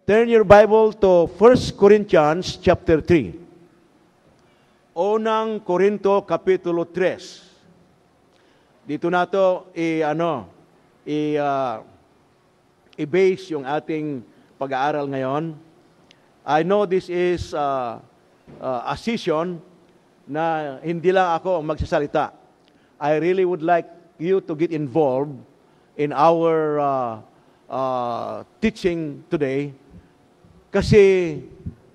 Turn your Bible to 1 Corinthians chapter 3. Unang Korinto kapitulo 3. Dito nato i-base yung ating pag-aaral ngayon. I know this is a season na hindi lang ako ang magsasalita. I really would like you to get involved in our teaching today kasi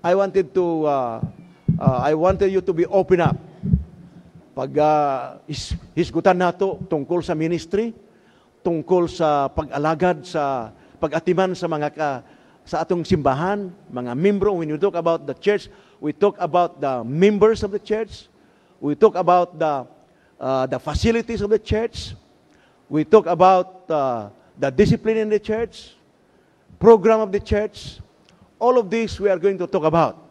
I wanted you to be open up. Pag hisgutan nato tungkol sa ministry, tungkol sa pag-alagad, sa pag-atiman sa sa atong simbahan, mga membro. When we talk about the church, we talk about the members of the church. We talk about the facilities of the church. We talk about the discipline in the church, program of the church. All of this we are going to talk about.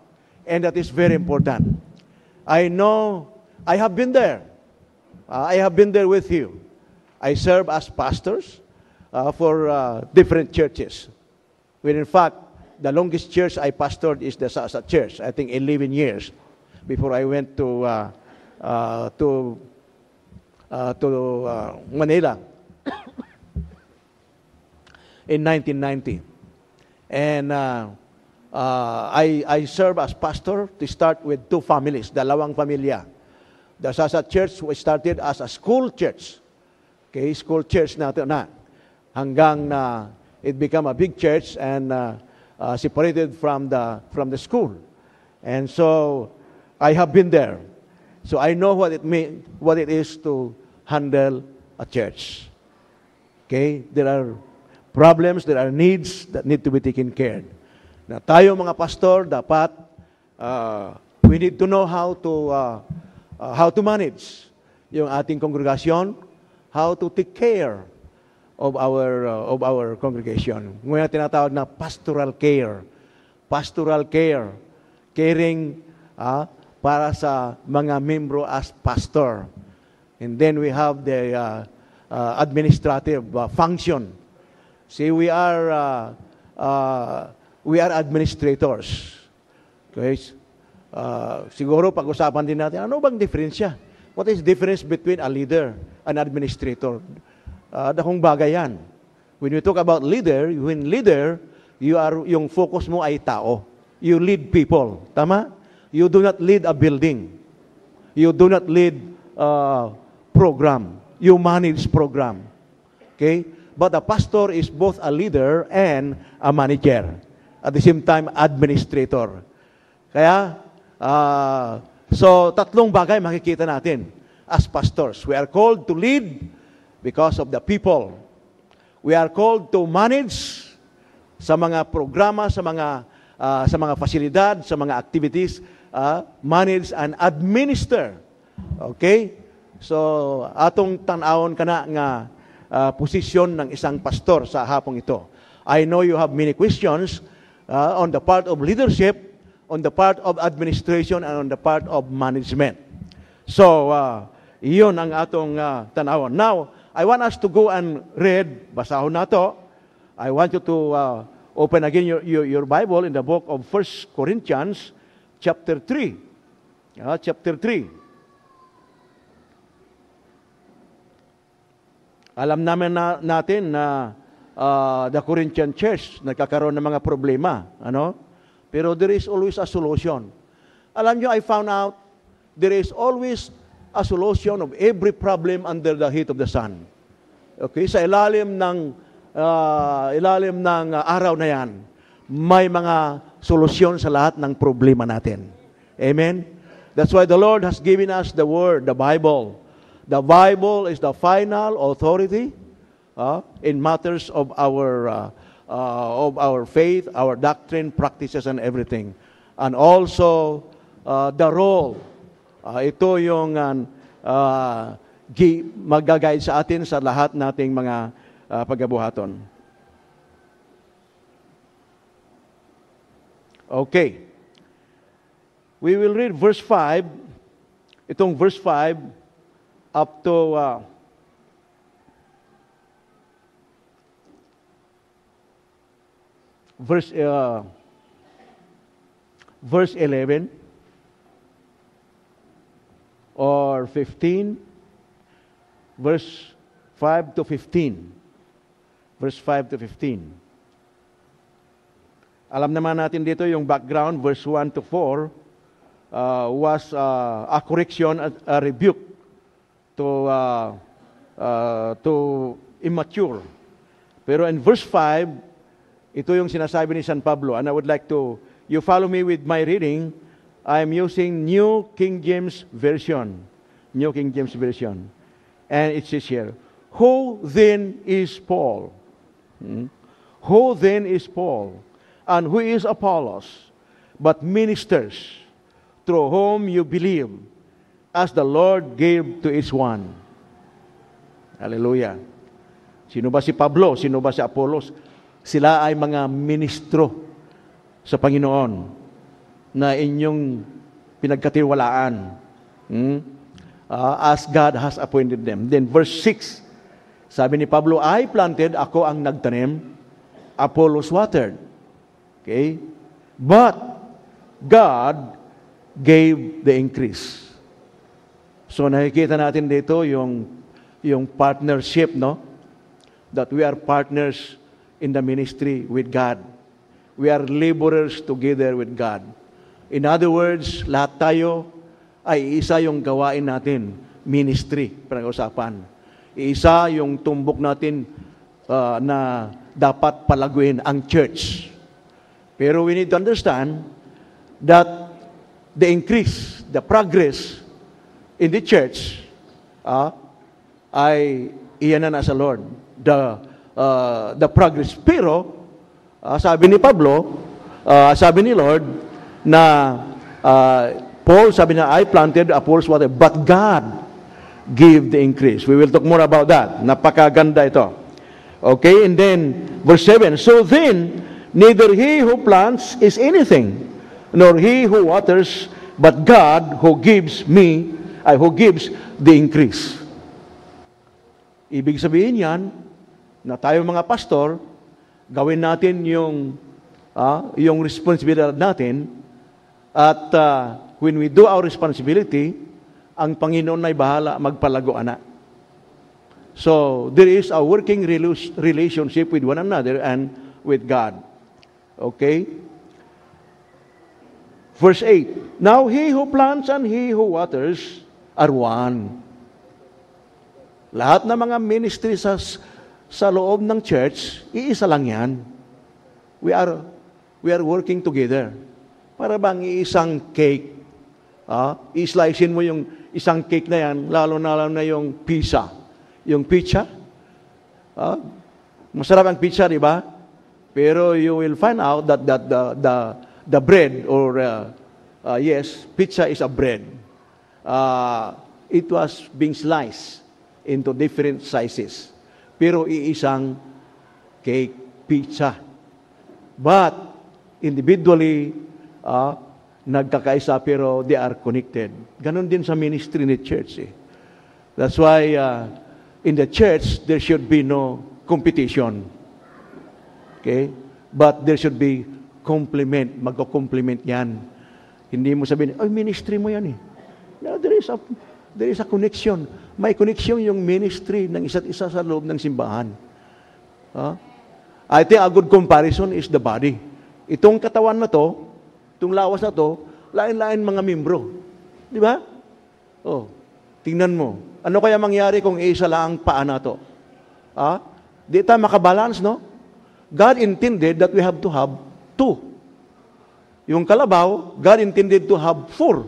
And that is very important. I know, I have been there. I have been there with you. I serve as pastors for different churches. When in fact, the longest church I pastored is the Sasa Church. I think 11 years before I went to Manila in 1990. And I serve as pastor to start with two families, dalawang pamilya. The Sasa Church was started as a school church. Okay, school church natin na. Hanggang na it became a big church and separated from the school. And so I have been there. So I know what it is to handle a church. Okay, there are problems, there are needs that need to be taken care of. Na tayo mga pastor, dapat we need to know how to manage yung ating congregation, how to take care of our congregation. Ngayon tinatawag na pastoral care. Pastoral care. Caring para sa mga membro as pastor. And then we have the administrative function. See, we are administrators. Okay? Siguro pag-usapan din natin, ano bang diferensya? What is the difference between a leader and administrator? Dakong bagay yan. When we talk about leader, yung focus mo ay tao. You lead people. Tama? You do not lead a building. You do not lead program. You manage program. Okay? But a pastor is both a leader and a manager. At the same time, administrator. Kaya, so tatlong bagay makikita natin as pastors. We are called to lead because of the people. We are called to manage sa mga programa, sa mga fasilidad, sa mga activities, manage and administer. Okay? So, atong tanawon kana nga posisyon ng isang pastor sa hapong ito. I know you have many questions on the part of leadership, on the part of administration, and on the part of management. So, iyon ang atong tanawon. Now, I want us to go and read, basahon na to. I want you to open again your Bible in the book of 1 Corinthians chapter 3. Chapter 3. Alam naman natin na the Corinthian church nagkakaroon ng mga problema. Pero there is always a solution. Alam nyo, I found out there is always a solution of every problem under the heat of the sun. Okay, sa ilalim ng araw na yan, may mga solusyon sa lahat ng problema natin. Amen? That's why the Lord has given us the Word, the Bible. The Bible is the final authority in matters of our faith, our doctrine, practices, and everything. And also, the role. Ito yung mag-guide sa atin sa lahat nating mga pagkabuhaton. Okay. We will read verse 5. Itong verse 5 up to verse 11 or 15, verse 5 to 15. Verse 5 to 15. Alam naman natin dito yung background, verse 1 to 4, was a correction, a rebuke to immature. Pero in verse 5, ito yung sinasabi ni San Pablo, and I would like to, you follow me with my reading. I'm using New King James Version. New King James Version. And it says here, who then is Paul? Who then is Paul? And who is Apollos? But ministers through whom you believe, as the Lord gave to each one. Hallelujah. Sino ba si Pablo? Sino ba si Apollos? Sila ay mga ministro sa Panginoon na inyong pinagkatiwalaan. As God has appointed them. Then verse 6, sabi ni Pablo, I planted, ako ang nagtanim, Apollos watered. Okay? But God gave the increase. So nakikita natin dito yung partnership, no? That we are partners in the ministry with God. We are laborers together with God. In other words, lahat tayo ay isa yung gawain natin, ministry, pinag-usapan. Isa yung tumbok natin na dapat palaguin ang church. Pero we need to understand that the increase, the progress in the church ay iyan na nasa Lord. The progress. Pero, sabi ni Pablo, sabi ni Lord, na Paul, sabi na, I planted, Apollos watered, but God give the increase. We will talk more about that. Napakaganda ito. Okay, and then, verse 7, so then, neither he who plants is anything, nor he who waters, but God who gives the increase. Ibig sabihin yan, na tayo mga pastor, gawin natin yung responsibilidad natin, at when we do our responsibility, ang Panginoon ay bahala magpalago anak. So, there is a working relationship with one another and with God. Okay? Verse 8, now he who plants and he who waters are one. Lahat ng mga ministry sa loob ng church, iisa lang yan. We are working together. Para bang iisang cake. I-slicein mo yung isang cake na yan, lalo na yung pizza. Yung pizza, masarap ang pizza, di ba? Pero you will find out that the bread, or yes, pizza is a bread. It was being sliced into different sizes. Pero iisang cake, pizza. But individually, nagkakaisa pero they are connected. Ganon din sa ministry ni church. That's why in the church, there should be no competition. Okay? But there should be complement. Magko-complement yan. Hindi mo sabihin, ay, ministry mo yan eh. No, there is a connection. May connection yung ministry ng isa't isa sa loob ng simbahan. I think a good comparison is the body. Itong katawan na to, itong lawas na to, lain-lain mga membro. Di ba? Tingnan mo. Ano kaya mangyari kung isa lang ang paa na to? Di tayo makabalance, no? God intended that we have to have two. Yung kalabaw, God intended to have 4.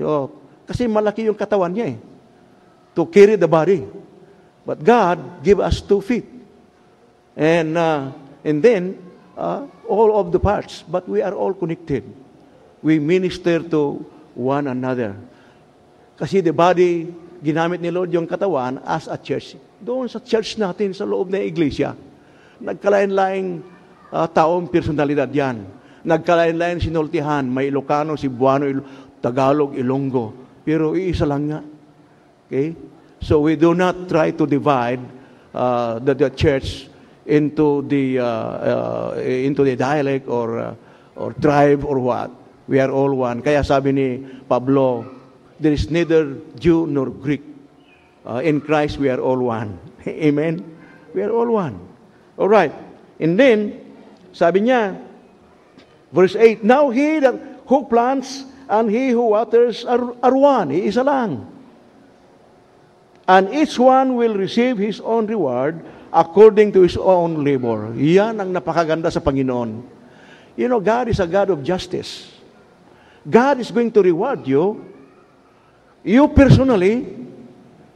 So, kasi malaki yung katawan niya eh. To carry the body. But God give us 2 feet. And then, all of the parts. But we are all connected. We minister to one another. Kasi the body, ginamit ni Lord yung katawan as a church. Doon sa church natin, sa loob ng iglesia, nagkalain-laing taong personalidad yan. Nagkalain-lain sinultihan, may Ilocano, Cebuano, Tagalog, Ilonggo. Pero iisa lang nga. Okay? So we do not try to divide the church into the dialect or tribe or what. We are all one. Kaya sabi ni Pablo, there is neither Jew nor Greek. In Christ, we are all one. Amen? We are all one. All right. And then, sabi niya, verse 8, now he who plants and he who waters are one. Iisa lang. And each one will receive his own reward according to his own labor. Yan ang napakaganda sa Panginoon. You know, God is a God of justice. God is going to reward you personally,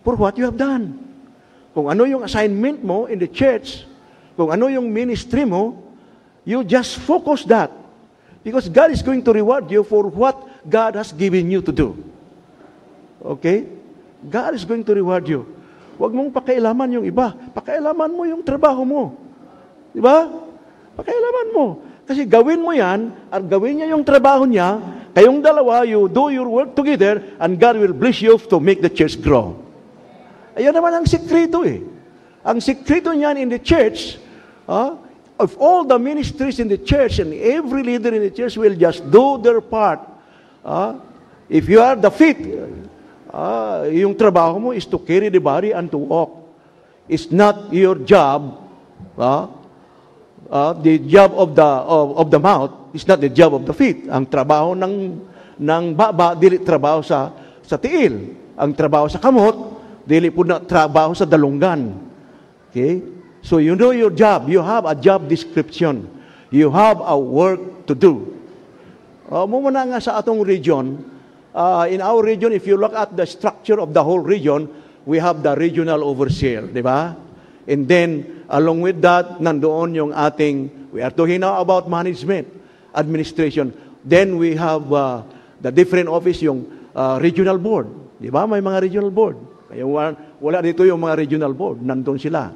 for what you have done. Kung ano yung assignment mo in the church, kung ano yung ministry mo, you just focus that. Because God is going to reward you for what God has given you to do. Okay? God is going to reward you. Huwag mong pakailaman yung iba. Pakailaman mo yung trabaho mo. Di ba? Pakailaman mo. Kasi gawin mo yan, at gawin niya yung trabaho niya, kayong dalawa, you do your work together, and God will bless you to make the church grow. Ayun naman ang sikreto eh. Ang sikreto niyan in the church, of all the ministries in the church, and every leader in the church will just do their part. If you are the feet, yung trabaho mo is to carry the body and to walk. It's not your job, the job of the mouth is not the job of the feet. Ang trabaho ng baba, dili trabaho sa tiil. Ang trabaho sa kamot, dili po na trabaho sa dalunggan. Okay? So you know your job. You have a job description. You have a work to do. Muna nga sa atong region, in our region, if you look at the structure of the whole region, we have the regional overseer, di ba? And then, along with that, nandoon yung we are talking now about management, administration. Then we have the different office, yung regional board. Di ba? May mga regional board. Kaya wala dito yung mga regional board. Nandun sila.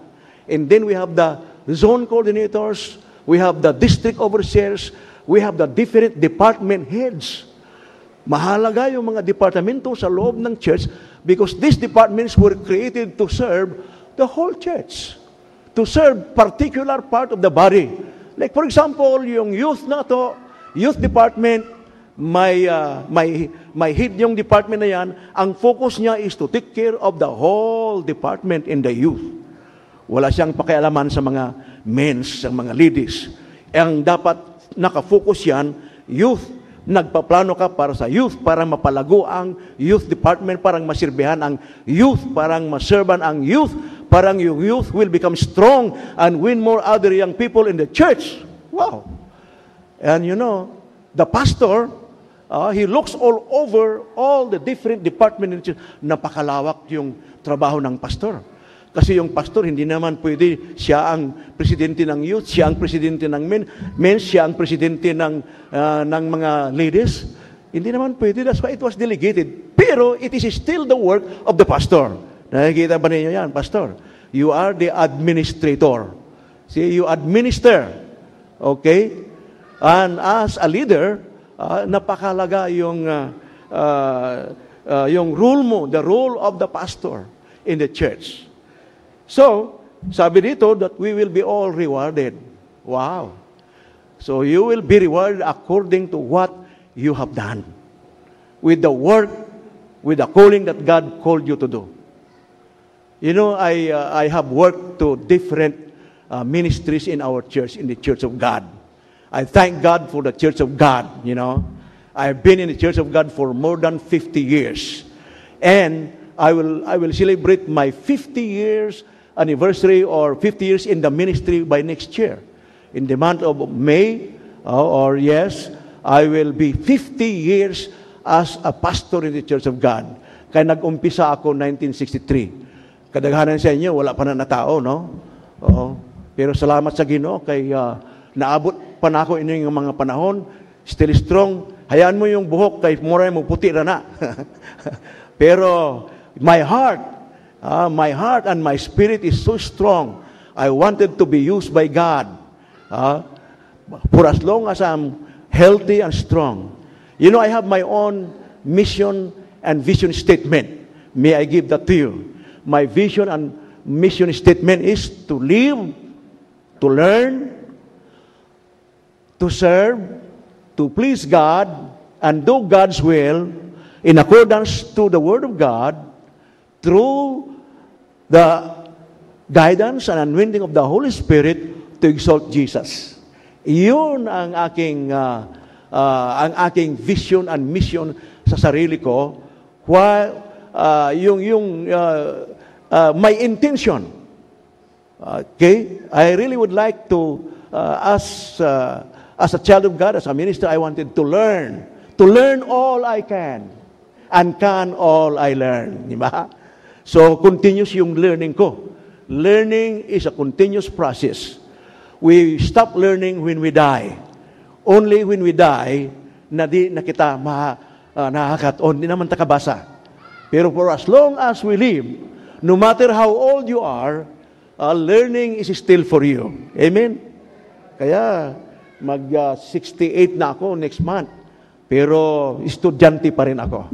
And then we have the zone coordinators. We have the district overseers. We have the different department heads. Mahalaga yung mga departamento sa loob ng church because these departments were created to serve the whole church. To serve particular part of the body. Like for example, yung youth na to, youth department, may head yung department na yan, ang focus niya is to take care of the whole department in the youth. Wala siyang pakialaman sa mga men's, sa mga ladies. Ang dapat nakafocus yan, youth. Nagpaplano ka para sa youth, para mapalago ang youth department, parang masirbihan ang youth, parang maserban ang youth, parang yung youth will become strong and win more other young people in the church. Wow! And you know, the pastor, he looks all over all the different departments in the church. Napakalawak yung trabaho ng pastor. Kasi yung pastor, hindi naman pwede siya ang presidente ng youth, siya ang presidente ng men, siya ang presidente ng mga ladies. Hindi naman pwede. That's why it was delegated. Pero it is still the work of the pastor. Nakikita ba ninyo yan, pastor? You are the administrator. See, you administer. Okay? And as a leader, napakalaga yung role mo, the role of the pastor in the church. So, sabi dito that we will be all rewarded. Wow. So, you will be rewarded according to what you have done. With the work, with the calling that God called you to do. You know, I have worked to different ministries in our church, in the Church of God. I thank God for the Church of God, you know. I've been in the Church of God for more than 50 years. And I will celebrate my 50 years anniversary or 50 years in the ministry by next year. In the month of May, I will be 50 years as a pastor in the Church of God. Kaya nag-umpisa ako 1963. Kadaghanan sa inyo, wala pa na tao, no? Oo. Pero salamat sa Ginoo kay naabot pa na ako inyong mga panahon, still strong. Hayaan mo yung buhok kay mura mo puti ra na. Pero my heart and my spirit is so strong. I wanted to be used by God for as long as I'm healthy and strong. You know, I have my own mission and vision statement. May I give that to you? My vision and mission statement is to live to learn, to serve, to please God, and do God's will in accordance to the Word of God through the guidance and anointing of the Holy Spirit to exalt Jesus. Iyon ang aking vision and mission sa sarili ko, while my intention. Okay? I really would like to, as a child of God, as a minister, I wanted to learn all I can, and can all I learn. Di ba? So, continuous yung learning ko. Learning is a continuous process. We stop learning when we die. Only when we die, na kita nakakaton, di naman takabasa. Pero for as long as we live, no matter how old you are, learning is still for you. Amen? Kaya, mag-68 na ako next month. Pero, estudyante pa rin ako.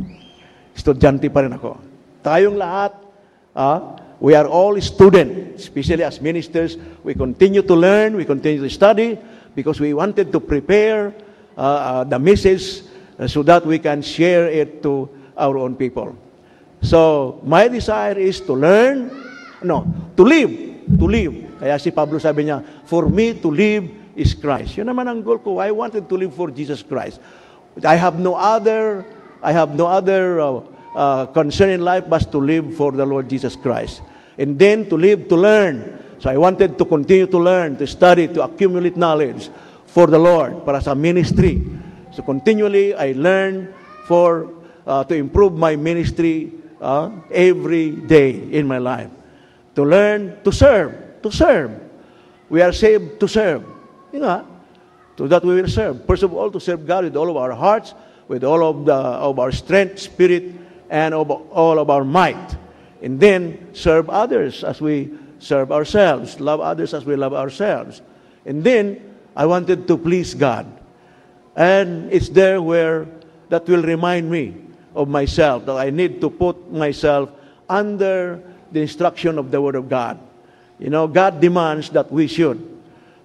Estudyante pa rin ako. Tayong lahat, we are all students, especially as ministers. We continue to learn, we continue to study, because we wanted to prepare the message so that we can share it to our own people. So, my desire is to learn, to live. Kaya si Pablo sabi niya, for me to live is Christ. Yun naman ang goal ko. I wanted to live for Jesus Christ. I have no other concern in life but to live for the Lord Jesus Christ. And then to live, to learn. So I wanted to continue to learn, to study, to accumulate knowledge for the Lord, para sa ministry. So continually, I learn to improve my ministry every day in my life. To learn, to serve. We are saved to serve. So that we will serve. First of all, to serve God with all of our hearts, with all of our strength, spirit, and all of our might. And then, serve others as we serve ourselves. Love others as we love ourselves. And then, I wanted to please God. And it's there where that will remind me of myself, that I need to put myself under the instruction of the Word of God. God demands that we should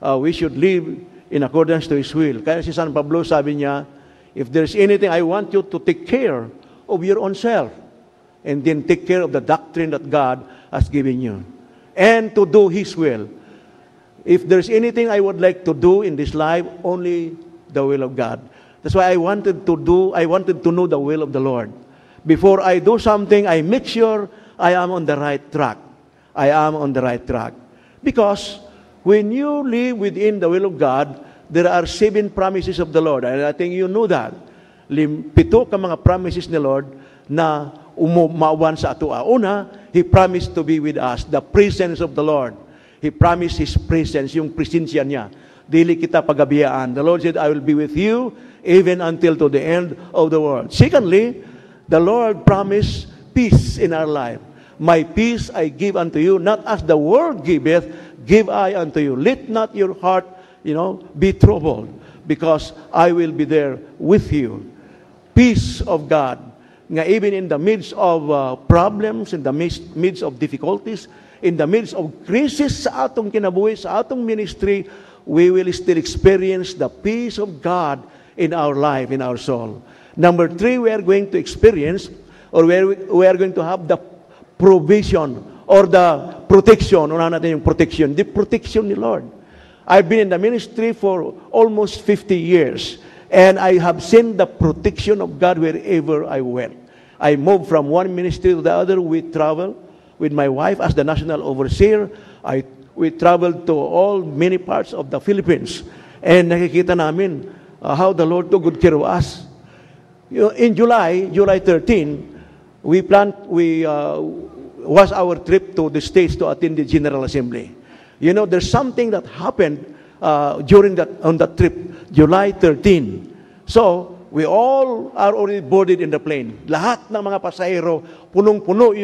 live in accordance to His will. Kaya si San Pablo sabi niya, if there's anything, I want you to take care of your own self, and then take care of the doctrine that God has given you, and to do His will. If there's anything I would like to do in this life, only the will of God. That's why I wanted to know the will of the Lord. Before I do something, I make sure I am on the right track. Because when you live within the will of God, there are 7 promises of the Lord. And I think you know that. 7 ka mga promises ni Lord na umauwan sa ato. Una, He promised to be with us, the presence of the Lord. He promised His presence, yung presensya niya. Dili kita pagabiyaan. The Lord said, I will be with you even until to the end of the world. Secondly, the Lord promised peace in our life. My peace I give unto you, not as the world giveth, give I unto you. Let not your heart, be troubled, because I will be there with you. Peace of God. Nga even in the midst of problems, in the midst of difficulties, in the midst of crisis sa atong kinabuhi, sa atong ministry, we will still experience the peace of God in our life, in our soul. Number 3, we are going to experience, or we are going to have the provision or the protection. Unahan natin yung protection. The protection ni Lord. I've been in the ministry for almost 50 years, and I have seen the protection of God wherever I went. I moved from one ministry to the other. We traveled with my wife as the national overseer. We traveled to many parts of the Philippines, and nakikita namin how the Lord took good care of us. In July 13, was our trip to the States to attend the General Assembly. There's something that happened on that trip, July 13. So, we all are already boarded in the plane. Lahat ng mga pasahero, punong-puno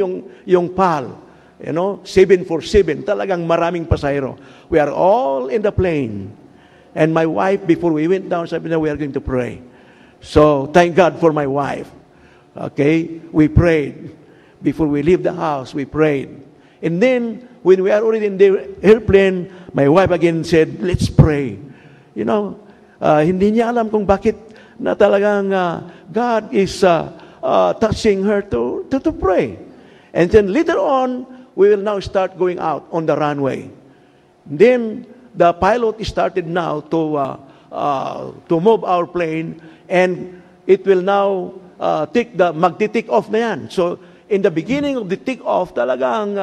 yung PAL. 747, talagang maraming pasahero. We are all in the plane. And my wife, before we went down, sabi na, we are going to pray. So, thank God for my wife. Okay? We prayed. Before we leave the house, we prayed. And then, when we are already in the airplane, my wife again said, let's pray. You know, hindi niya alam kung bakit na talagang God is touching her to pray. And then later on, we will now start going out on the runway. Then, the pilot started now to move our plane, and it will now magti-take off na yan. So, in the beginning of the take-off, talagang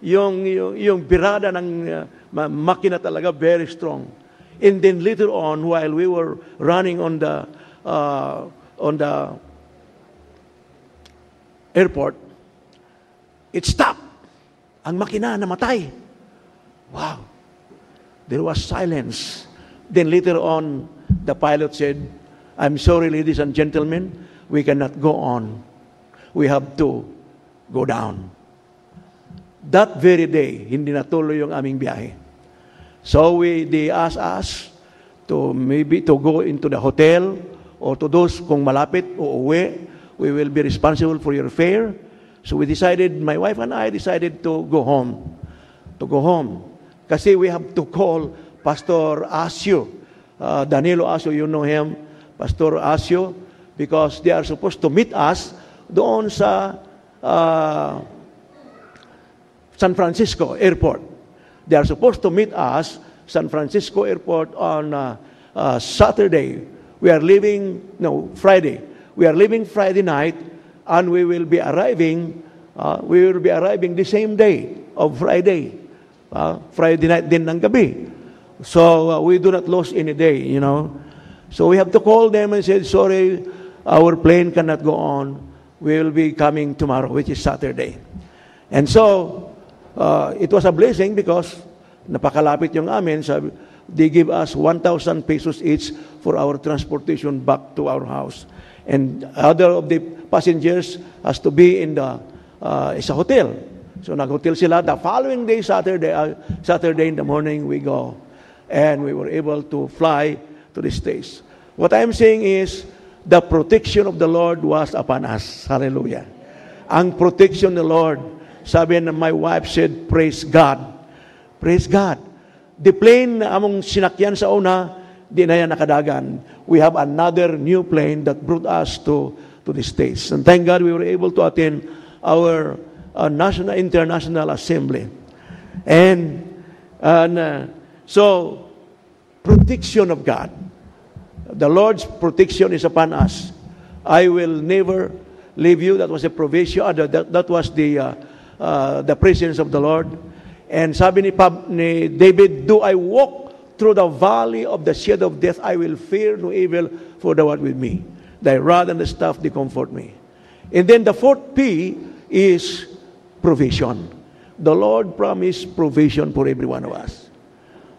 yung birada ng makina talaga very strong. And then later on, while we were running on the airport, it stopped. Ang makina namatay. Wow. There was silence. Then later on, the pilot said, I'm sorry, ladies and gentlemen, we cannot go on. We have to go down. That very day, hindi natuloy yung aming biyahe. So they asked us to maybe to go into the hotel, or to those kung malapit o uwi, we will be responsible for your fare. So we decided, my wife and I decided to go home. To go home. Kasi we have to call Pastor Asio. Danilo Asio, you know him. Pastor Asio. Because they are supposed to meet us doon sa San Francisco Airport. They are supposed to meet us San Francisco Airport on Saturday. Friday. We are leaving Friday night, and we will be arriving the same day of Friday. Friday night din ng gabi. So we do not lose any day, you know. So we have to call them and say, sorry, our plane cannot go on. We will be coming tomorrow, which is Saturday. And so, it was a blessing because napakalapit yung amin. So they give us 1,000 pesos each for our transportation back to our house. And other of the passengers has to be in sa hotel. So nag-hotel sila. The following day, Saturday in the morning, we go. And we were able to fly to the States. What I'm saying is, the protection of the Lord was upon us. Hallelujah. Ang protection of the Lord, sabi na my wife said, praise God. Praise God. The plane na among sinakyan sa una, di na yan nakadagan. We have another new plane that brought us to the States. And thank God we were able to attend our international assembly. And so, protection of God. The Lord's protection is upon us. I will never leave you. That was a provision. That was the presence of the Lord. And sabi ni David, do I walk through the valley of the shadow of death, I will fear no evil, for thou art with me. Thy rod and the staff, they comfort me. And then the fourth P is provision. The Lord promised provision for every one of us.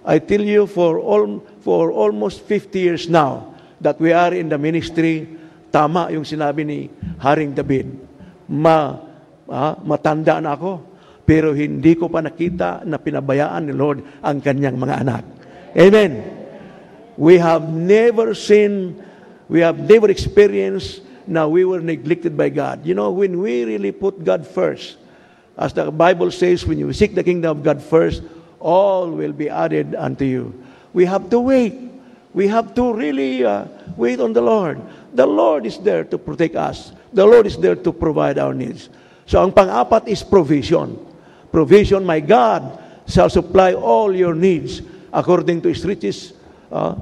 I tell you, for almost 50 years now that we are in the ministry, tama yung sinabi ni Haring David. Matanda na ako, pero hindi ko pa nakita na pinabayaan ni Lord ang kanyang mga anak. Amen. We have never experienced na we were neglected by God. You know, when we really put God first, as the Bible says, when you seek the kingdom of God first, all will be added unto you. We have to wait. We have to really wait on the Lord. The Lord is there to protect us. The Lord is there to provide our needs. So ang pang-apat is provision. Provision, my God shall supply all your needs according to His riches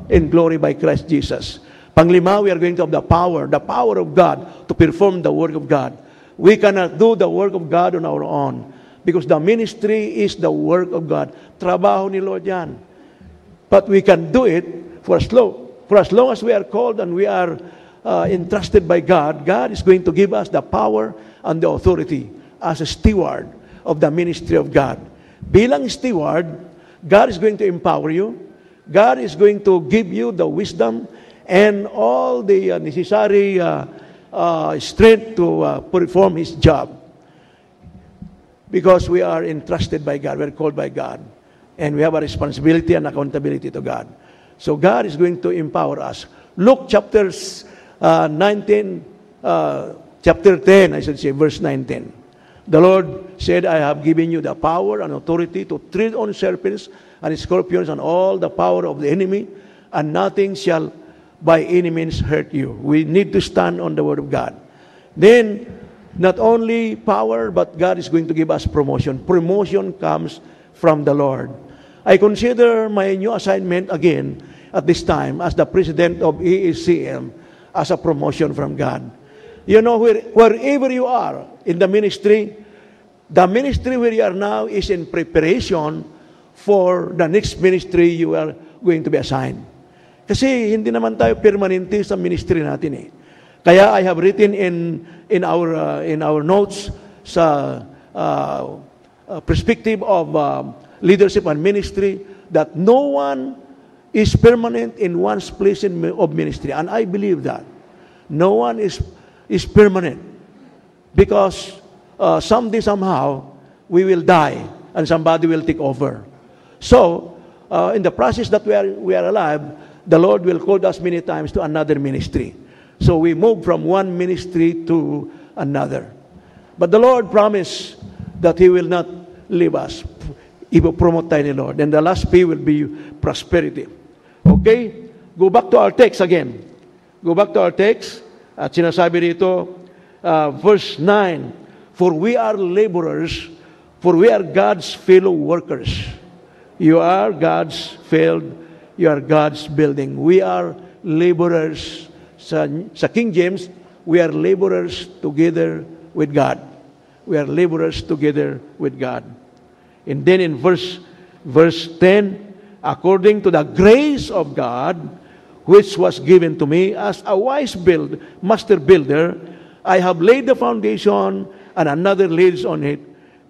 in glory by Christ Jesus. Panglima, we are going to have the power of God to perform the work of God. We cannot do the work of God on our own because the ministry is the work of God. Trabaho ni Lord yan. But we can do it for as long as we are called and we are entrusted by God. God is going to give us the power and the authority as a steward of the ministry of God. Bilang steward, God is going to empower you. God is going to give you the wisdom and all the necessary strength to perform His job. Because we are entrusted by God, we are called by God. And we have a responsibility and accountability to God. So God is going to empower us. Luke chapter 10, verse 19. The Lord said, I have given you the power and authority to tread on serpents and scorpions and all the power of the enemy, and nothing shall by any means hurt you. We need to stand on the Word of God. Then, not only power, but God is going to give us promotion. Promotion comes from the Lord. I consider my new assignment again at this time as the president of ESCM as a promotion from God. You know, wherever you are in the ministry where you are now is in preparation for the next ministry you are going to be assigned. Kasi hindi naman tayo permanente sa ministry natin eh. Kaya I have written in our notes sa perspective of leadership and ministry that no one is permanent in one's place of ministry. And I believe that. No one is permanent. Because someday, somehow, we will die and somebody will take over. So, in the process that we are alive, the Lord will call us many times to another ministry. So we move from one ministry to another. But the Lord promised that He will not leave us. Ipopromote tayo ni Lord. And the last P will be prosperity. Okay? Go back to our text again. Go back to our text. At sinasabi dito, verse 9, for we are laborers, for we are God's fellow workers. You are God's field, you are God's building. We are laborers. Sa King James, we are laborers together with God. We are laborers together with God. And then in verse 10, according to the grace of God, which was given to me as a wise master builder, I have laid the foundation, and another lays on it.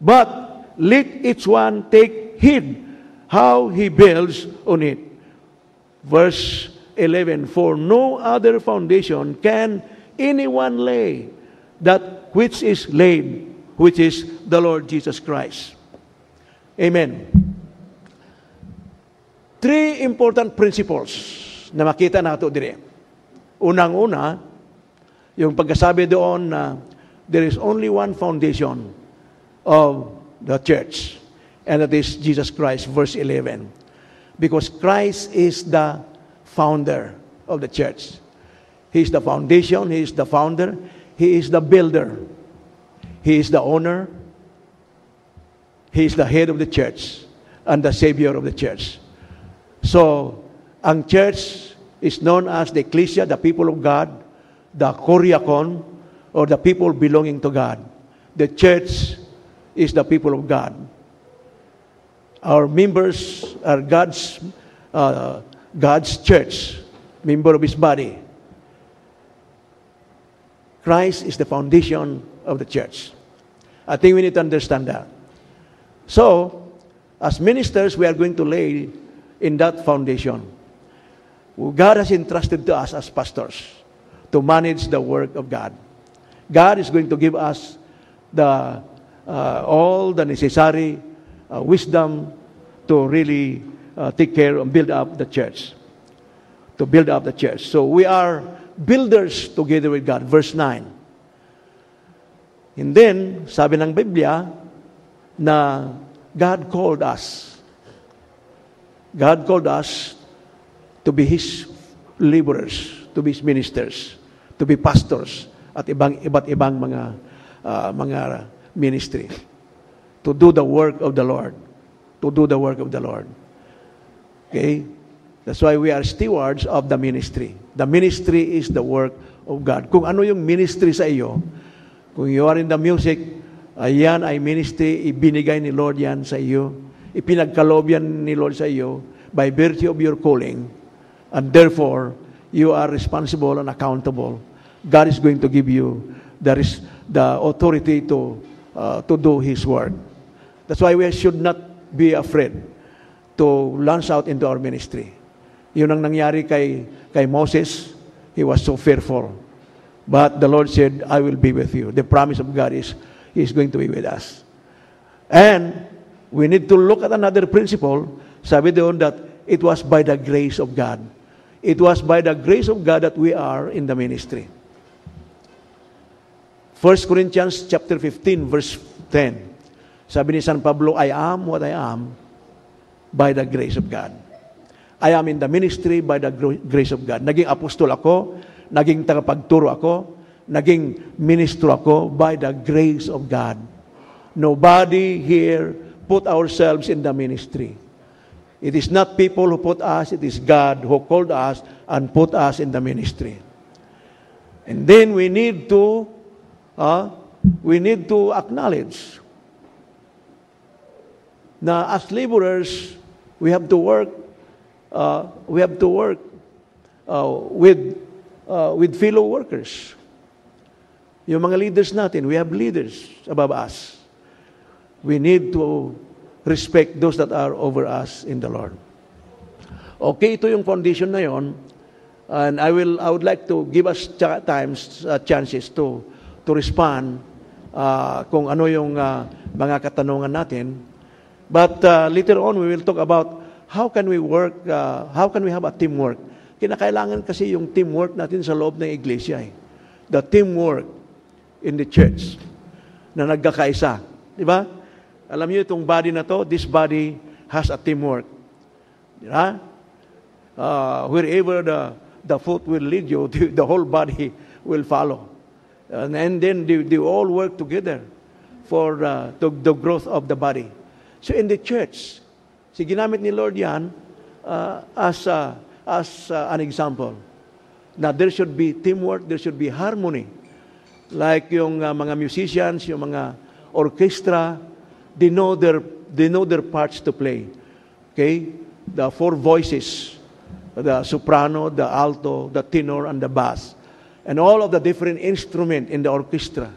But let each one take heed how he builds on it. Verse 11, for no other foundation can anyone lay that which is laid, which is the Lord Jesus Christ. Amen. Three important principles na makita nato dire. Unang-una, yung pagkasabi doon na there is only one foundation of the church, and that is Jesus Christ, verse 11. Because Christ is the founder of the church. He is the foundation, He is the founder, He is the builder, He is the owner, He is the head of the church and the Savior of the church. So, ang church is known as the ecclesia, the people of God, the Koryakon, or the people belonging to God. The church is the people of God. Our members are God's church, member of His body. Christ is the foundation of the church. I think we need to understand that. So, as ministers, we are going to lay in that foundation. God has entrusted to us as pastors to manage the work of God. God is going to give us all the necessary wisdom to really take care and build up the church. To build up the church. So we are builders together with God. Verse 9. And then, sabi ng Biblia, na God called us. God called us to be His laborers, to be His ministers, to be pastors, at iba't ibang mga ministry. To do the work of the Lord. To do the work of the Lord. Okay? That's why we are stewards of the ministry. The ministry is the work of God. Kung ano yung ministry sa iyo, kung you are in the music, ayan ay ministry, ibinigay ni Lord yan sa iyo. Ipinagkaloob yan ni Lord sa iyo by virtue of your calling. And therefore, you are responsible and accountable. God is going to give you the authority to do His work. That's why we should not be afraid to launch out into our ministry. Yun ang nangyari kay Moses. He was so fearful. But the Lord said, I will be with you. The promise of God is He is going to be with us. And we need to look at another principle. Sabi doon that it was by the grace of God. It was by the grace of God that we are in the ministry. 1 Corinthians chapter 15, verse 10. Sabi ni San Pablo, I am what I am by the grace of God. I am in the ministry by the grace of God. Naging apostol ako, naging tagapagturo ako, naging ministro ako by the grace of God. Nobody here put ourselves in the ministry. It is not people who put us, it is God who called us and put us in the ministry. And then we need to acknowledge na as laborers, we have to work with fellow workers. Yung mga leaders natin, we have leaders above us. We need to respect those that are over us in the Lord. Okay, ito yung foundation na yon, and I would like to give us chances to respond kung ano yung mga katanungan natin. But later on, we will talk about how can we work, how can we have a teamwork. Kinakailangan kasi yung teamwork natin sa loob ng iglesia. The teamwork in the church na nagkakaisa. Di ba? Alam niyo itong body na to, this body has a teamwork. Di ba? Wherever the foot will lead you, the whole body will follow. And then they all work together for the growth of the body. So in the church, ginamit ni Lord yan as an example. Na there should be teamwork, there should be harmony. Like yung mga musicians, yung mga orchestra, they know their parts to play. Okay? The 4 voices, the soprano, the alto, the tenor, and the bass. And all of the different instruments in the orchestra.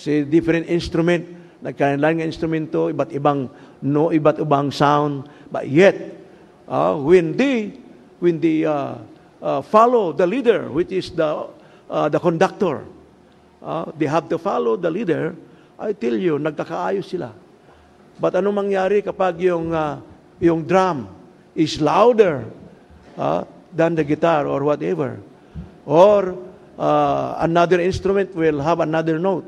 Different instrument, nagkailangan ng instrumento, iba't ibang sound, but yet when they follow the leader, which is the conductor, they have to follow the leader. I tell you, nagkakaayos sila. But ano mangyari kapag yung drum is louder than the guitar or whatever, or another instrument will have another note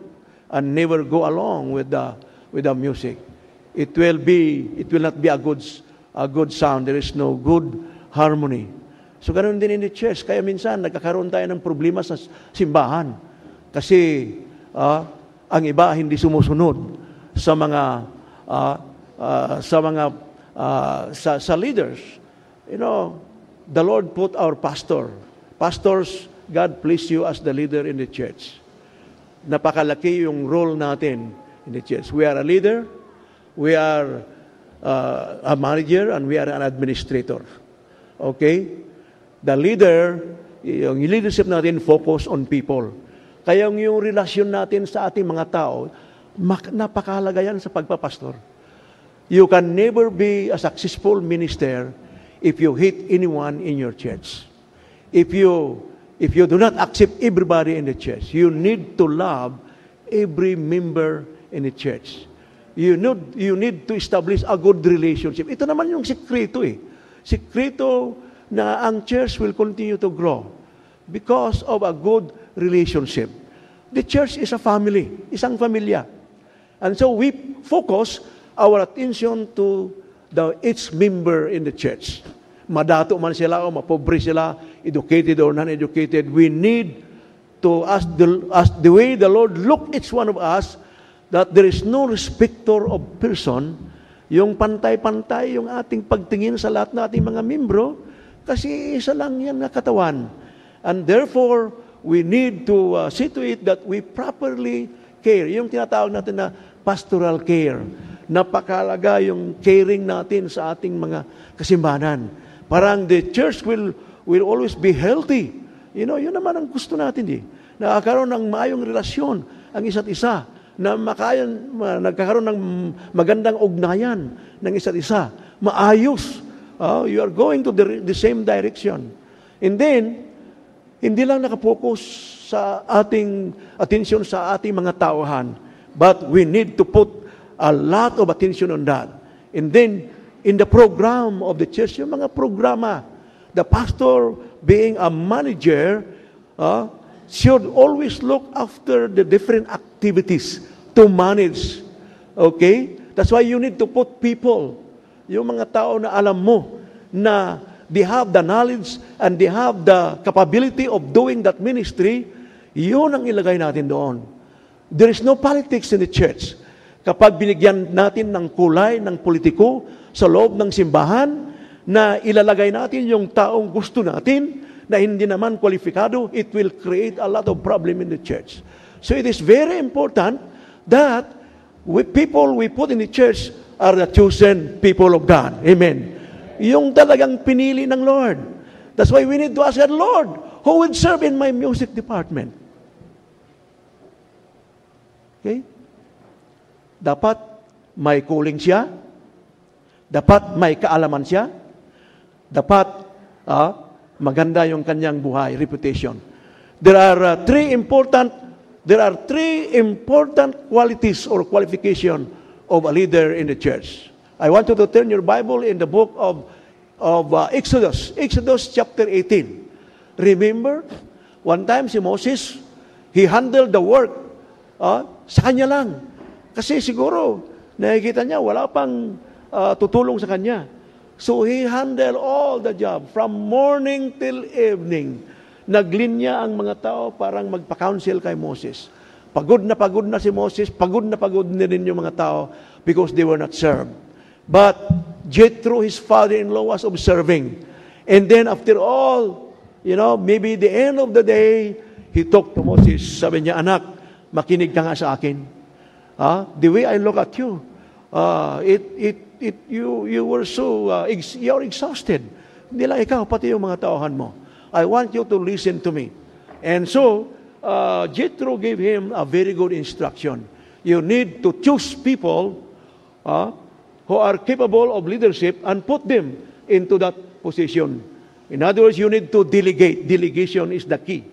and never go along with the music. It will not be a good sound. There is no good harmony. So ganoon din in the church. Kaya minsan nagkakaroon tayo ng problema sa simbahan kasi ang iba hindi sumusunod sa leaders. You know, the Lord put our pastors. God please you as the leader in the church. Napakalaki yung role natin in the church. We are a leader, we are a manager, and we are an administrator. Okay? The leader, yung leadership natin focus on people. Kaya yung relasyon natin sa ating mga tao, napakahalaga yan sa pagpapastor. You can never be a successful minister if you hate anyone in your church. If you do not accept everybody in the church, you need to love every member in the church. You need to establish a good relationship. Ito naman yung sikreto eh. Sikreto na ang church will continue to grow because of a good relationship. The church is a family, isang pamilya. And so we focus our attention to each member in the church. Madato man sila o mapobre sila, educated or non-educated, we need to ask the way the Lord look each one of us, that there is no respecter of person, yung pantay-pantay yung ating pagtingin sa lahat ng ating mga membro, kasi isa lang yan na katawan. And therefore, we need to see to it that we properly care. Yung tinatawag natin na pastoral care. Napakalaga yung caring natin sa ating mga kasimbahan. Parang the church will always be healthy. You know, yun naman ang gusto natin eh. Nakakaroon ng maayong relasyon ang isa't isa. Na nagkakaroon ng magandang ugnayan ng isa't isa. Maayos. You are going to the same direction. And then, hindi lang nakapokus sa ating atensyon sa ating mga tauhan, but we need to put a lot of attention on that. And then, in the program of the church, yung mga programa, the pastor being a manager, should always look after the different activities to manage Okay? That's why you need to put people, yung mga tao na alam mo na they have the knowledge and they have the capability of doing that ministry, yun ang ilagay natin doon. There is no politics in the church. Kapag binigyan natin ng kulay ng politiko sa loob ng simbahan, na ilalagay natin yung taong gusto natin, na hindi naman kwalifikado, it will create a lot of problem in the church. So it is very important that people we put in the church are the chosen people of God. Amen. Yung talagang pinili ng Lord. That's why we need to ask God, Lord, who would serve in my music department? Okay? Dapat may calling siya. Dapat may kaalaman siya. Dapat maganda yung kanyang buhay, reputation. There are three important qualities or qualification of a leader in the church. I want you to turn your Bible in the book of Exodus chapter 18. Remember, one time si Moses, he handled the work sa kanya lang. Kasi siguro, nakikita niya, wala pang tutulong sa kanya. So he handled all the job from morning till evening. Naglinya ang mga tao parang magpa-counsel kay Moses. Pagod na si Moses, pagod na rin yung mga tao because they were not served. But Jethro, his father-in-law, was observing. And then after all, maybe the end of the day, he talked to Moses. Sabi niya, anak, makinig ka nga sa akin. The way I look at you, you were so, you're exhausted. Hindi lang ikaw, pati yung mga tauhan mo. I want you to listen to me. And so, Jethro gave him a very good instruction. You need to choose people who are capable of leadership and put them into that position. In other words, you need to delegate. Delegation is the key.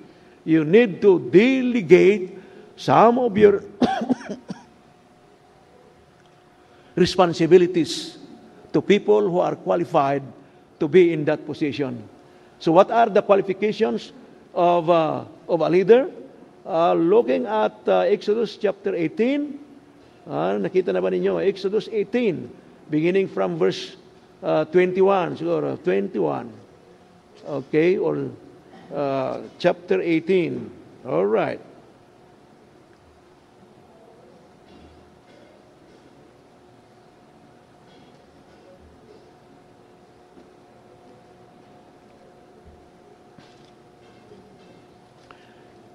You need to delegate some of your responsibilities to people who are qualified to be in that position. So what are the qualifications of a leader? Looking at Exodus chapter 18, nakita na ba ninyo? Exodus 18, beginning from verse 21, siguro, 21. Okay, or chapter 18. All right.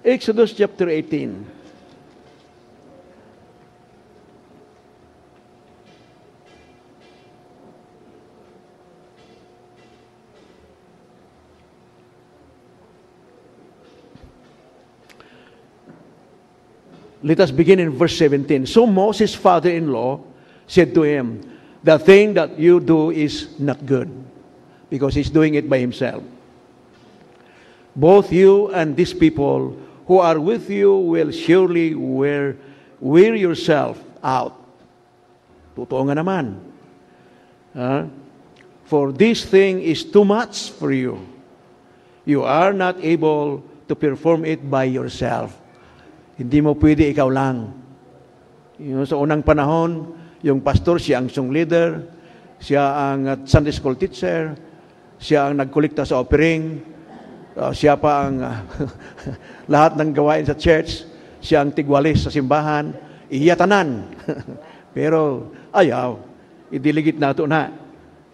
Exodus chapter 18. Let us begin in verse 17. So Moses' father-in-law said to him, the thing that you do is not good, because he's doing it by himself. Both you and these people who are with you will surely wear yourself out. Totoo nga naman. For this thing is too much for you. You are not able to perform it by yourself. Hindi mo pwede ikaw lang. Sa unang panahon, yung pastor, siya ang song leader, siya ang Sunday school teacher, siya ang nagkolekta sa offering, siya pa ang lahat ng gawain sa church, siya ang tigwalis sa simbahan, iyatanan. Pero ayaw, idiligit na ito na.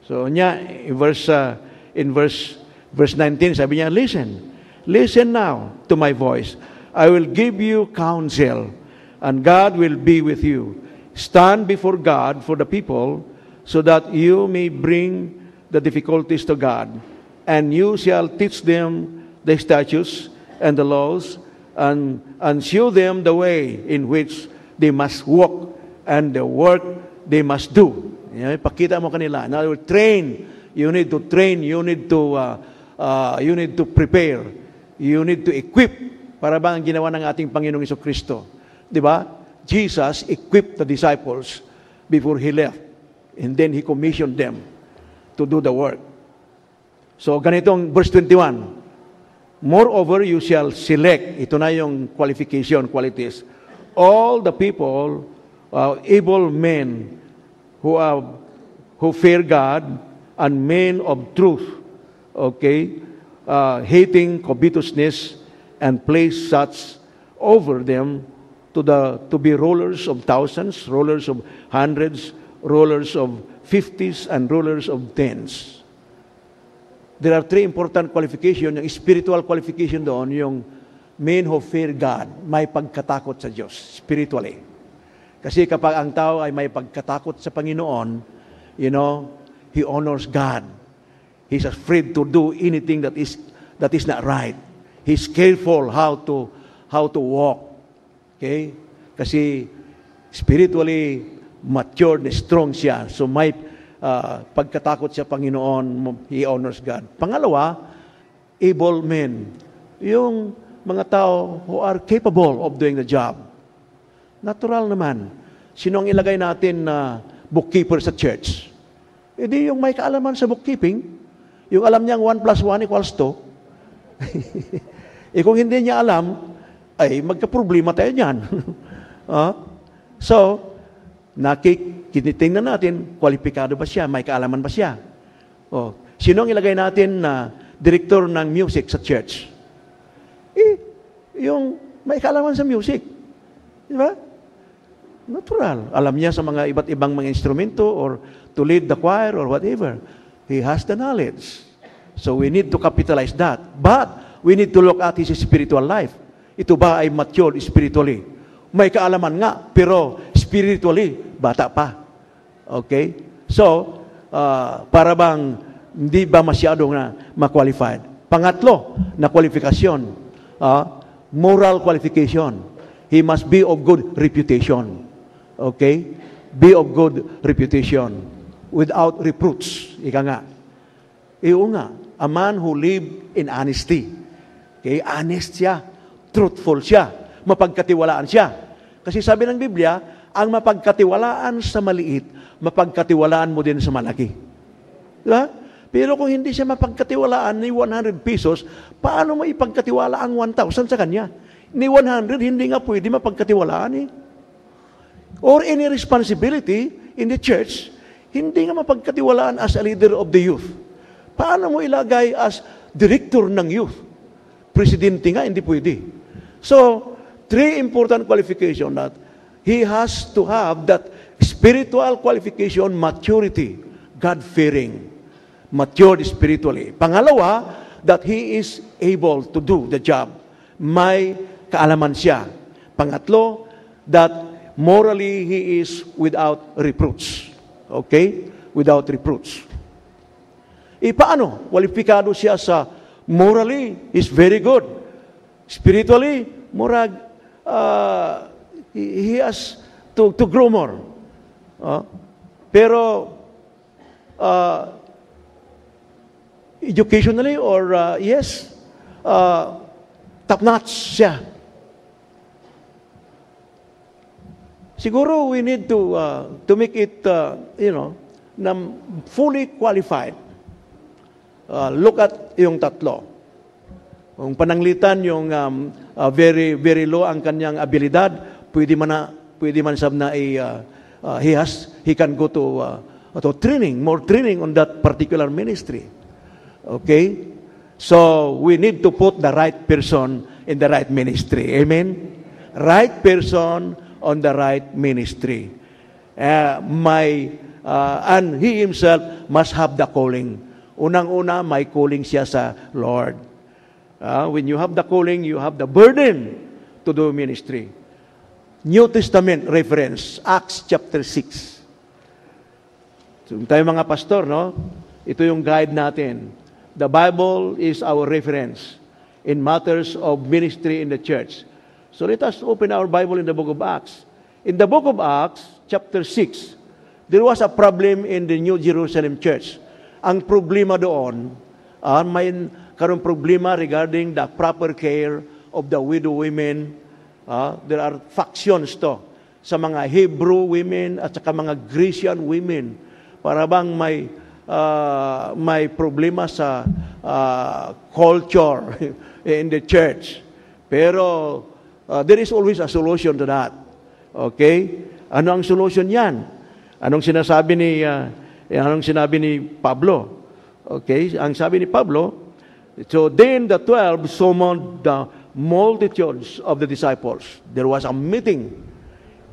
So niya, in verse 19, sabi niya, listen now to my voice. I will give you counsel, and God will be with you. Stand before God for the people, so that you may bring the difficulties to God. And you shall teach them the statutes and the laws, and show them the way in which they must walk, and the work they must do. Pakita mo kanila. In other words, train. You need to train. You need to prepare. You need to equip. Para bang ang ginawa ng ating Panginoong Jesucristo. Di ba? Jesus equipped the disciples before He left. And then He commissioned them to do the work. So, ganitong verse 21. Moreover, you shall select, ito na yung qualities, all the people able men who fear God, and men of truth, okay, hating covetousness, and place such over them to be rulers of thousands, rulers of hundreds, rulers of fifties, and rulers of tens. There are three important qualifications. Yung spiritual qualification doon, yung men who fear God, may pagkatakot sa Diyos, spiritually. Kasi kapag ang tao ay may pagkatakot sa Panginoon, he honors God. He's afraid to do anything that is not right. He's careful how to walk. Okay? Kasi spiritually matured, strong siya. So may pagkatakot sa Panginoon, he honors God. Pangalawa, able men. Yung mga tao who are capable of doing the job. Natural naman. Sino ang ilagay natin na bookkeeper sa church? E di yung may kaalaman sa bookkeeping, yung alam niyang 1 plus 1 equals 2, kung hindi niya alam, ay magka-problema tayo niyan. So, tinitingnan natin, kwalipikado ba siya? May kaalaman ba siya? Sino ang ilagay natin na director ng music sa church? Yung may kaalaman sa music. Di ba? Natural. Alam niya sa mga iba't ibang mga instrumento or to lead the choir or whatever. He has the knowledge. So we need to capitalize that. But we need to look at his spiritual life. Ito ba ay matured spiritually? May kaalaman nga, pero spiritually, bata pa. Okay? So, para bang hindi ba masyadong ma-qualified? Pangatlo na kwalifikasyon, moral qualification. He must be of good reputation. Okay? Be of good reputation. Without reproach. Ika nga. Iyo nga, a man who live in honesty. Okay? Honest siya. Truthful siya. Mapagkatiwalaan siya. Kasi sabi ng Biblia, ang mapagkatiwalaan sa maliit, mapagkatiwalaan mo din sa malaki. Diba? Pero kung hindi siya mapagkatiwalaan ni 100 pesos, paano mo ipagkatiwala ang 1,000 sa kanya? Ni 100, hindi nga pwede mapagkatiwalaan eh. Or any responsibility in the church, hindi nga mapagkatiwalaan as a leader of the youth. Paano mo ilagay as director ng youth? Presidente nga, hindi pwede. So, three important qualifications that he has to have that spiritual qualification, maturity, God-fearing, matured spiritually. Pangalawa, that he is able to do the job. May kaalaman siya. Pangatlo, that morally he is without reproach. Okay? Without reproach. Paano? Kwalipikado siya sa morally, is very good. Spiritually, murag, he has to grow more. Pero, educationally or yes, top-notch siya. Siguro we need to make it, na fully qualified. Look at yung tatlo. Kung pananglitan yung very very low ang kanyang abilidad, pwede man sab na he can go to training, more training on that particular ministry. Okay? So we need to put the right person in the right ministry. Amen. Right person on the right ministry. And he himself must have the calling. Unang-una, may calling siya sa Lord. When you have the calling, you have the burden to do ministry. New Testament reference, Acts chapter 6. So, tayo mga pastor, no? Ito yung guide natin. The Bible is our reference in matters of ministry in the church. So let us open our Bible in the book of Acts. In the book of Acts, chapter 6, there was a problem in the New Jerusalem church. Ang problema doon, may karong problema regarding the proper care of the widow women. There are factions to sa mga Hebrew women at saka mga Grecian women. Para bang may problema sa culture in the church. Pero there is always a solution to that. Okay? Ano ang solution yan? Anong sinabi ni Pablo? Okay, ang sabi ni Pablo, so then the 12 summoned the multitudes of the disciples. There was a meeting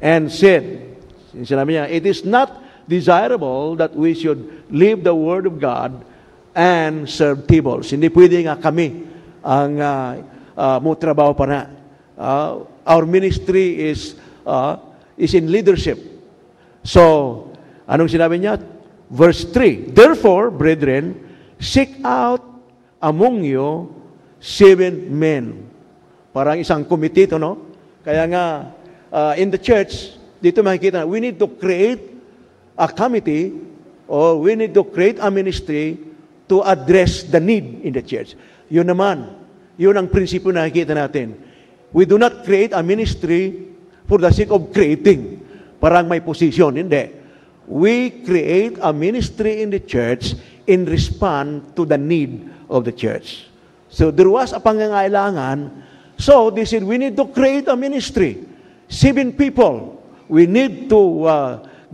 and said, sinabi niya, it is not desirable that we should leave the Word of God and serve tables. Hindi pwede nga kami ang trabaho pa na. Our ministry is in leadership. So, anong sinabi niya? Verse 3, therefore, brethren, seek out among you 7 men. Parang isang committee to, no? Kaya nga, in the church, dito makikita, we need to create a committee or we need to create a ministry to address the need in the church. Yun naman, yun ang prinsipyo na nakikita natin. We do not create a ministry for the sake of creating. Parang may position. Hindi. We create a ministry in the church in response to the need of the church. So there was a pangangailangan. So they said, we need to create a ministry. 7 people. We need to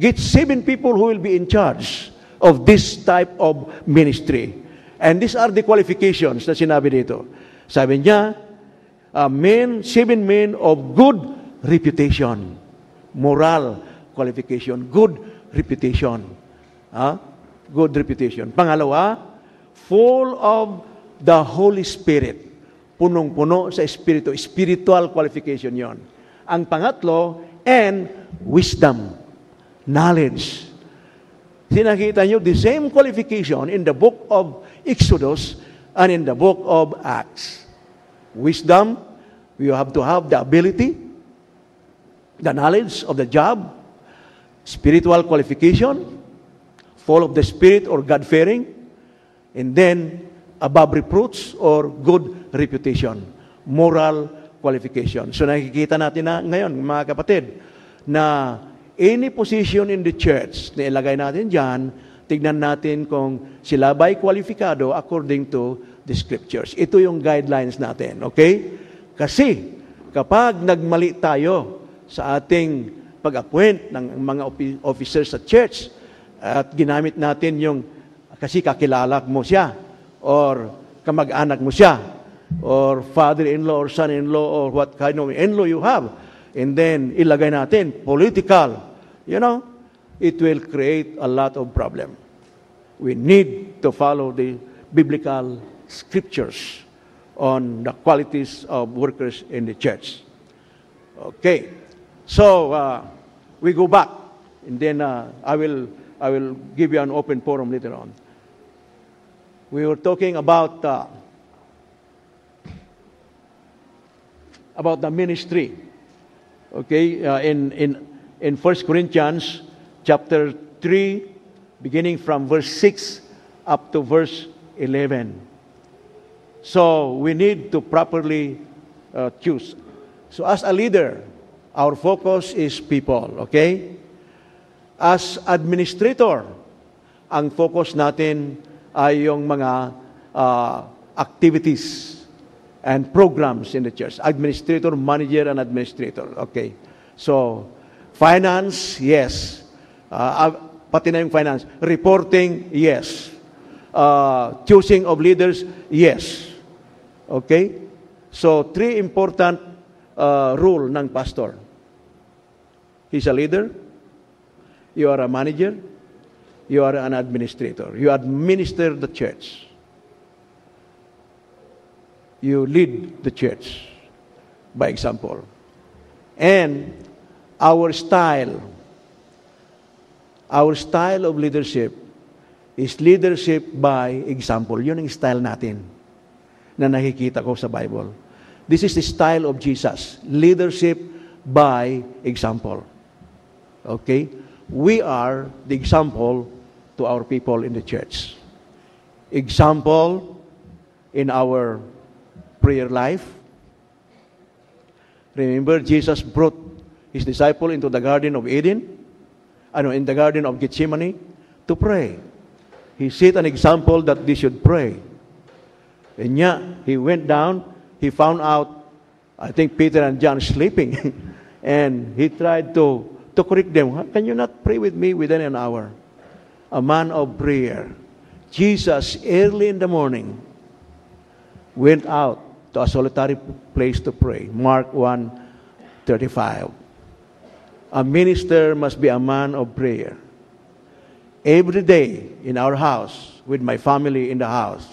get 7 people who will be in charge of this type of ministry. And these are the qualifications na sinabi dito. Sabi niya, 7 men of good reputation. Moral qualification. Good reputation. Good reputation. Pangalawa, full of the Holy Spirit. Punong-puno sa Espiritu. Spiritual qualification yon. Ang pangatlo, and wisdom. Knowledge. Sinakita nyo, the same qualification in the book of Exodus and in the book of Acts. Wisdom, you have to have the ability, the knowledge of the job, spiritual qualification, full of the Spirit or God-fearing, and then above reproach or good reputation, moral qualification. So nakikita natin na ngayon, mga kapatid, na any position in the church na ilagay natin dyan, tignan natin kung sila ba'y kwalifikado according to the scriptures. Ito yung guidelines natin, okay? Kasi kapag nagmali tayo sa ating pag-appoint ng mga officers sa church at ginamit natin yung kasi kakilala mo siya or kamag-anak mo siya or father-in-law or son-in-law or what kind of in-law you have, and then ilagay natin political, it will create a lot of problem. We need to follow the biblical scriptures on the qualities of workers in the church. Okay, so we go back, and then I will give you an open forum later on. We were talking about the ministry. Okay, in 1 Corinthians chapter 3, beginning from verse 6 up to verse 11. So we need to properly choose. So as a leader, our focus is people, okay? As administrator, ang focus natin ay yung mga activities and programs in the church. Administrator, manager, and administrator. Okay. So, finance, yes. Pati na yung finance. Reporting, yes. Choosing of leaders, yes. Okay? So, 3 important rule ng pastor. He's a leader. You are a manager. You are an administrator. You administer the church. You lead the church by example. And our style of leadership is leadership by example. Yun ang style natin na nakikita ko sa Bible. This is the style of Jesus. Leadership by example. Okay? We are the example to our people in the church. Example in our prayer life. Remember, Jesus brought His disciple into the Garden of Eden, in the Garden of Gethsemane, to pray. He set an example that they should pray. And yet, He went down, He found out, I think Peter and John sleeping, and He tried to to correct them. Can you not pray with me within an hour? A man of prayer. Jesus, early in the morning, went out to a solitary place to pray. Mark 1:35. A minister must be a man of prayer. Every day in our house, with my family in the house,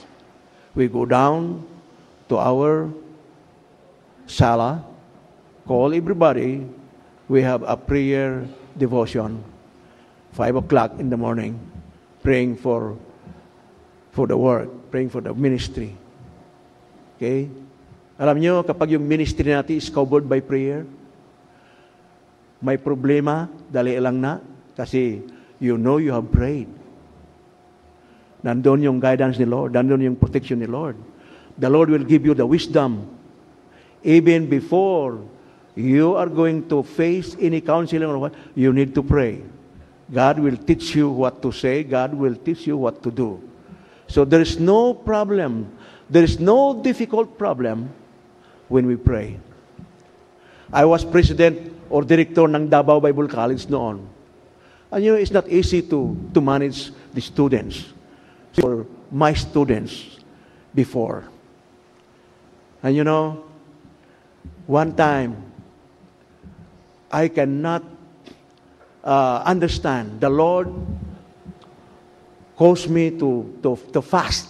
we go down to our sala, call everybody. We have a prayer devotion, 5 o'clock in the morning, praying for the work, praying for the ministry. Okay? Alam nyo, kapag yung ministry natin is covered by prayer, may problema, dali lang na, kasi you know you have prayed. Nandun yung guidance ni Lord, nandun yung protection ni Lord. The Lord will give you the wisdom even before you are going to face any counseling or what, you need to pray. God will teach you what to say. God will teach you what to do. So there is no problem. There is no difficult problem when we pray. I was president or director ng Davao Bible College noon. And you know, it's not easy to manage the students. For my students before. And you know, one time, I cannot understand. The Lord caused me to fast.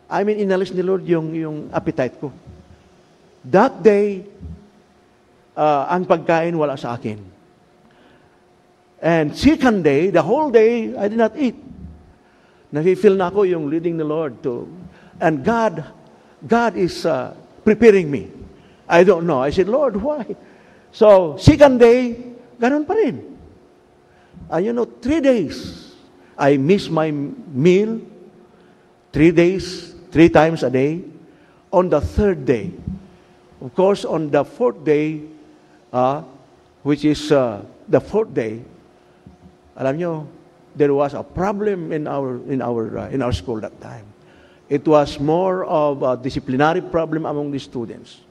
I mean, inalis ni Lord yung appetite ko. That day, ang pagkain wala sa akin. And second day, the whole day, I did not eat. Nafe-feel na ako yung leading the Lord to. And God is preparing me. I don't know. I said, Lord, why? So, second day, ganun pa rin. And you know, 3 days, I miss my meal. 3 days, 3 times a day. On the third day, of course, on the fourth day, which is the fourth day, alam nyo, there was a problem in our school that time. It was more of a disciplinary problem among the students.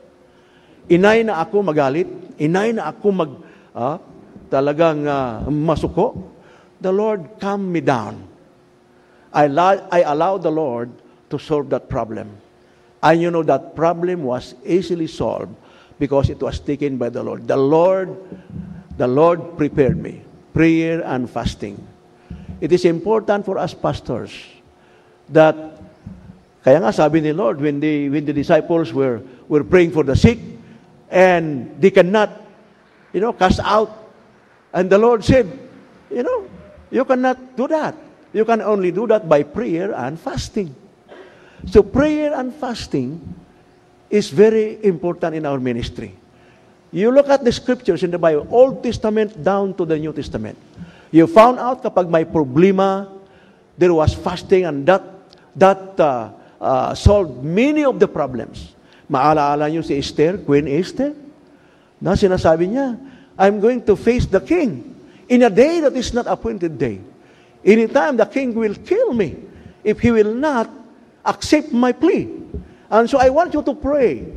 Inay na ako magalit, inay na ako talagang masuko. The Lord calmed me down. I allowed the Lord to solve that problem. And you know, that problem was easily solved because it was taken by the Lord. The Lord prepared me. Prayer and fasting. It is important for us pastors that, kaya nga sabi ni Lord, when the disciples were praying for the sick, and they cannot, cast out. And the Lord said, you cannot do that. You can only do that by prayer and fasting. So prayer and fasting is very important in our ministry. You look at the scriptures in the Bible, Old Testament down to the New Testament. You found out kapag may problema, there was fasting, and that solved many of the problems. Maalaala niyo si Esther, Queen Esther, na sinasabi niya, I'm going to face the king in a day that is not appointed day. Anytime the king will kill me if he will not accept my plea. And so I want you to pray.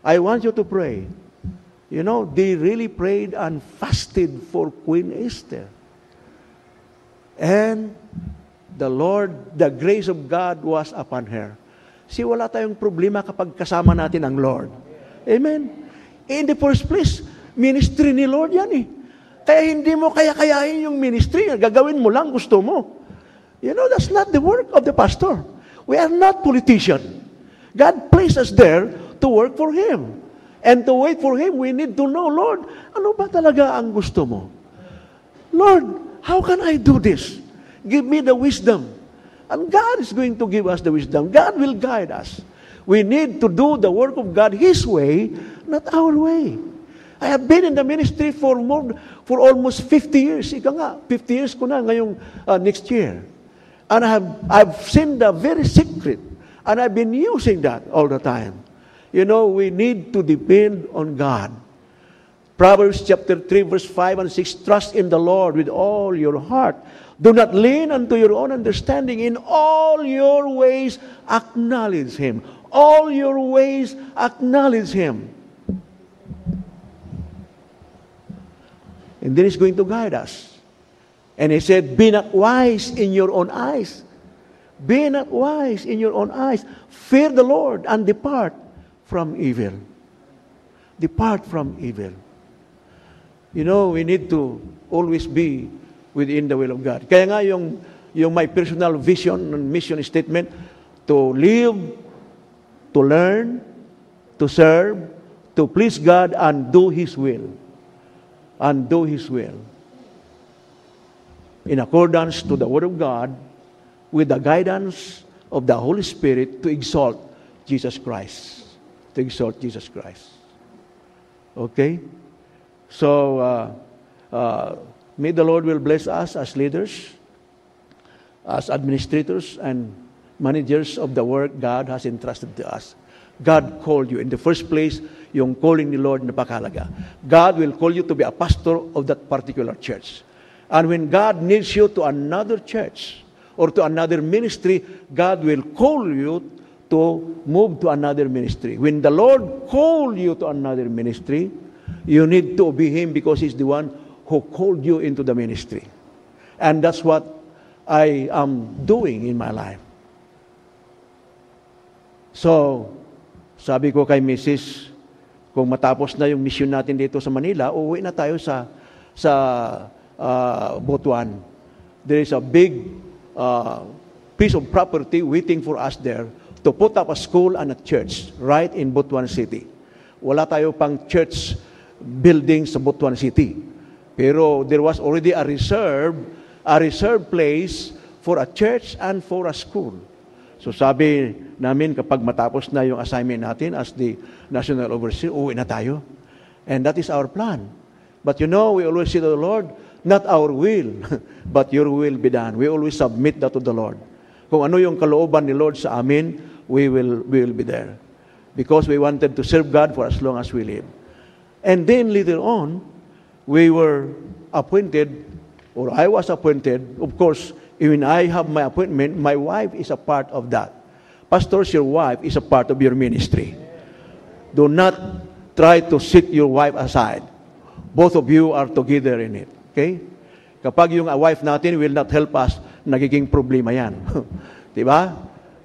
I want you to pray. They really prayed and fasted for Queen Esther. And the grace of God was upon her. See, wala tayong problema kapag kasama natin ang Lord. Amen? In the first place, ministry ni Lord yan eh. Kaya hindi mo kaya-kayahin yung ministry. Gagawin mo lang gusto mo. That's not the work of the pastor. We are not politicians. God placed us there to work for Him. And to wait for Him, we need to know, Lord, ano ba talaga ang gusto mo? Lord, how can I do this? Give me the wisdom. And God is going to give us the wisdom. God will guide us. We need to do the work of God His way, not our way. I have been in the ministry for almost 50 years. Ika nga, 50 years ko na ngayong next year. And I've seen the very secret. And I've been using that all the time. We need to depend on God. Proverbs chapter 3, verse 5 and 6, trust in the Lord with all your heart. Do not lean unto your own understanding. In all your ways, acknowledge Him. All your ways, acknowledge Him. And then He's going to guide us. And He said, be not wise in your own eyes. Be not wise in your own eyes. Fear the Lord and depart from evil. Depart from evil. You know, we need to always be within the will of God. Kaya nga yung my personal vision and mission statement, to live, to learn, to serve, to please God, and do His will. And do His will. In accordance to the Word of God, with the guidance of the Holy Spirit, to exalt Jesus Christ. To exalt Jesus Christ. Okay? So, may the Lord will bless us as leaders, as administrators and managers of the work God has entrusted to us. God called you. In the first place, yung calling ni Lord napakahalaga. God will call you to be a pastor of that particular church. And when God needs you to another church or to another ministry, God will call you to move to another ministry. When the Lord called you to another ministry, you need to obey Him because He's the one who called you into the ministry. And that's what I am doing in my life. So, sabi ko kay Mrs., kung matapos na yung mission natin dito sa Manila, uuwi na tayo sa Butuan. There is a big piece of property waiting for us there to put up a school and a church right in Butuan City. Wala tayo pang church building sa Butuan City. Pero there was already a reserve place for a church and for a school. So sabi namin, kapag matapos na yung assignment natin as the national overseer, uwi na tayo. And that is our plan. But you know, we always say to the Lord, not our will, but your will be done. We always submit that to the Lord. Kung ano yung kalooban ni Lord sa amin, we will be there. Because we wanted to serve God for as long as we live. And then later on, we were appointed, or I was appointed. Of course, when I have my appointment, my wife is a part of that. Pastors, your wife is a part of your ministry. Do not try to sit your wife aside. Both of you are together in it. Okay? Kapag yung wife natin will not help us, nagiging problema yan. Diba?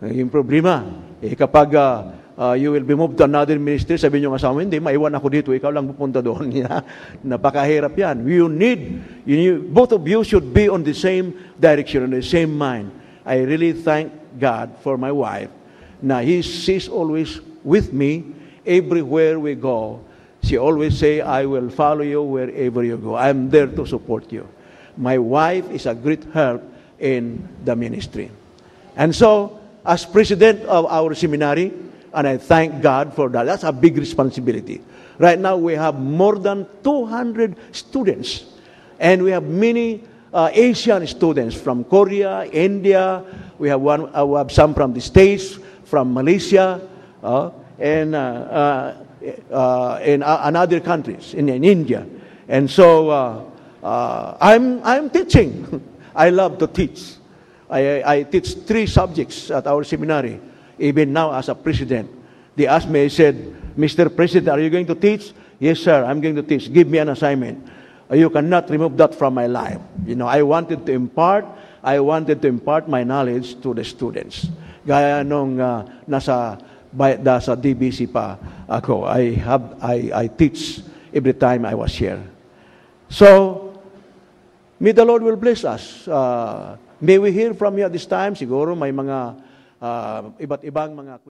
Nagiging problema. Kapag you will be moved to another ministry, sabi nyo nga sa amin, hindi, maiwan ako dito, ikaw lang pupunta doon. Napakahirap yan. Both of you should be on the same direction, on the same mind. I really thank God for my wife, na she's always with me everywhere we go. She always say, I will follow you wherever you go. I'm there to support you. My wife is a great help in the ministry. And so, as president of our seminary, and I thank God for that. That's a big responsibility. Right now, we have more than 200 students. And we have many Asian students from Korea, India. We have some from the States, from Malaysia, and other countries, in India. And so, I'm teaching. I love to teach. I teach 3 subjects at our seminary. Even now, as a president, they asked me, I said, Mr. President, are you going to teach? Yes, sir, I'm going to teach. Give me an assignment. You cannot remove that from my life. You know, I wanted to impart my knowledge to the students. Gaya nung nasa DBC pa ako, I teach every time I was here. So, may the Lord will bless us. May we hear from you at this time. Siguro may mga iba't ibang mga